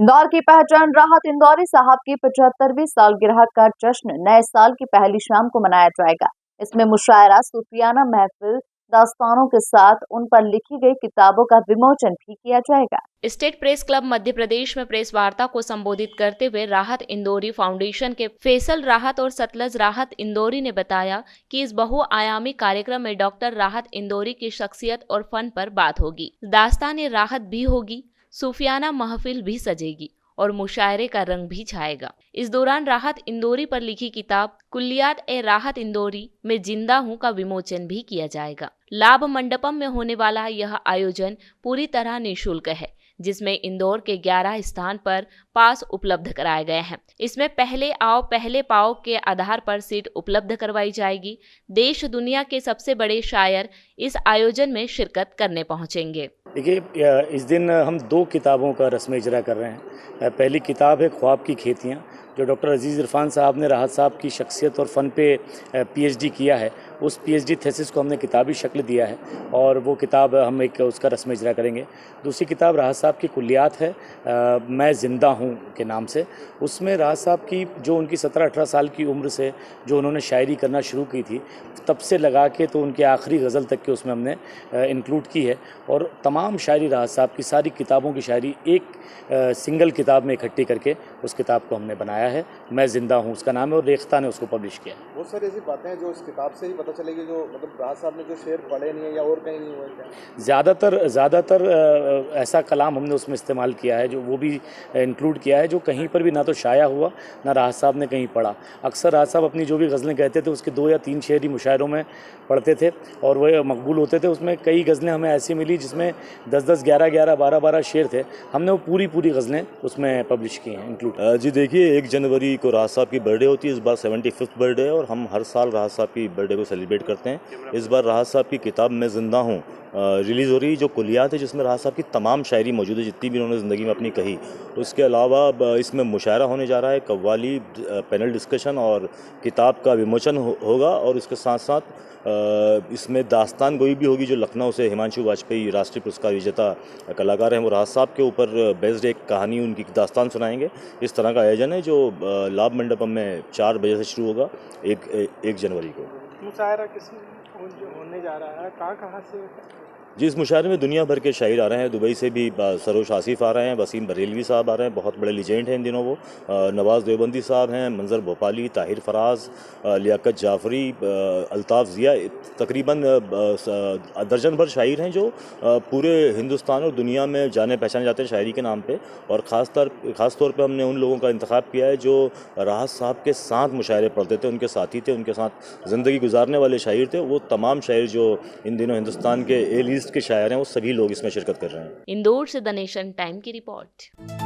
इंदौर की पहचान राहत इंदौरी साहब की 75वीं सालगिरह का जश्न नए साल की पहली शाम को मनाया जाएगा। इसमें मुशायरा, सूफियाना महफिल, दास्तानों के साथ उन पर लिखी गई किताबों का विमोचन भी किया जाएगा। State press club Madhya Pradesh में प्रेस वार्ता को संबोधित करते हुए राहत इंदौरी फाउंडेशन के फैसल राहत और सतलज राहत इंदौरी ने बताया कि इस बहुआयामी कार्यक्रम में डॉक्टर राहत इंदौरी की शख्सियत और फन पर बात होगी। दास्तान राहत भी होगी, सूफियाना महफिल भी सजेगी और मुशायरे का रंग भी छाएगा। इस दौरान राहत इंदौरी पर लिखी किताब कुल्लियात ए राहत इंदौरी में जिंदा हूँ का विमोचन भी किया जाएगा। लाभ मंडपम में होने वाला यह आयोजन पूरी तरह निःशुल्क है, जिसमें इंदौर के 11 स्थान पर पास उपलब्ध कराए गए हैं। इसमें पहले आओ पहले पाओ के आधार पर सीट उपलब्ध करवाई जाएगी। देश दुनिया के सबसे बड़े शायर इस आयोजन में शिरकत करने पहुंचेंगे। देखिए, इस दिन हम 2 किताबों का रस्म इजरा कर रहे हैं। पहली किताब है ख्वाब की खेतियाँ, जो डॉक्टर अजीज़ इरफान साहब ने राहत साहब की शख्सियत और फ़न पे पीएचडी किया है। उस पीएचडी थीसिस को हमने किताबी शक्ल दिया है और वो किताब हम एक उसका रस्म इजरा करेंगे। दूसरी किताब राहत साहब की कुल्लियात है, मैं ज़िंदा हूँ के नाम से। उसमें राहत साहब की जो उनकी 17-18 साल की उम्र से जो उन्होंने शायरी करना शुरू की थी, तब से लगा के तो उनके आखिरी गज़ल तक के उसमें हमने इंक्लूड की है। और तमाम शायरी राहत साहब की सारी किताबों की शायरी एक सिंगल किताब में इकट्ठी करके उस किताब को हमने बनाया है। मैं ज़िंदा हूँ उसका नाम है और रेख्ता ने उसको पब्लिश किया है। बहुत सारी ऐसी बातें हैं जो इस किताब से ही पता चलेगी, जो मतलब राहत साहब ने जो शेर पढ़े नहीं है या और कहीं नहीं हुए क्या? ज़्यादातर ऐसा कलाम हमने उसमें इस्तेमाल किया है जो वो भी इंक्लूड किया है, जो कहीं पर भी ना तो शाया हुआ ना राहत साहब ने कहीं पढ़ा। अक्सर राहत साहब अपनी जो भी गज़लें कहते थे उसके 2 या 3 शेर ही मुशायरों में पढ़ते थे और वह मकबूल होते थे। उसमें कई गज़लें हमें ऐसी मिली जिसमें 10-10, 11-11, 12-12 शेर थे। हमने वो पूरी गज़लें उसमें पब्लिश की हैं, इंक्लूड। जी देखिए, 1 जनवरी को राहत साहब की बर्थडे होती है। इस बार 75th बर्थडे है और हम हर साल राहत साहब की बर्थडे को सेलिब्रेट करते हैं। इस बार राहत साहब की किताब मैं ज़िंदा हूँ रिलीज़ हो रही, जो कुल्लियात है, जिसमें राहत साहब की तमाम शायरी मौजूद है जितनी भी उन्होंने ज़िंदगी में अपनी कही। उसके अलावा इसमें मुशायरा होने जा रहा है, कव्वाली, पैनल डिस्कशन और किताब का विमोचन होगा। और इसके साथ साथ इसमें दास्तान गोई भी होगी, जो लखनऊ से हिमांशु वाजपेयी राष्ट्रीय पुरस्कार विजेता कलाकार हैं, वो राहत साहब के ऊपर बेस्ड एक कहानी, उनकी दास्तान सुनाएंगे। इस तरह का आयोजन है जो लाभ मंडपम में 4 बजे से शुरू होगा 1 जनवरी को। मुशायरा किस होने जा रहा है, कहाँ से? जी, इस मुशायरे में दुनिया भर के शायर आ रहे हैं। दुबई से भी सरोश आसिफ आ रहे हैं, वसीम बरेलवी साहब आ रहे हैं, बहुत बड़े लीजेंड हैं इन दिनों वो। नवाज़ देवबंदी साहब हैं, मंजर भोपाली, ताहिर फराज, लियाकत जाफरी, अल्ताफ़ ज़िया, तकरीबन दर्जन भर शायर हैं जो पूरे हिंदुस्तान और दुनिया में जाने पहचाने जाते हैं शायरी के नाम पे। और ख़ास तौर पे हमने उन लोगों का इंतखाब किया है जो राहत साहब के साथ मुशायरे पढ़ते थे, उनके साथी थे, उनके साथ ज़िंदगी गुजारने वाले शायर थे। वो तमाम शायर जो इन दिनों हिंदुस्तान के ए लिस्ट के शायर हैं, वो सभी लोग इसमें शिरकत कर रहे हैं। इंदौर से द नेशन टाइम की रिपोर्ट।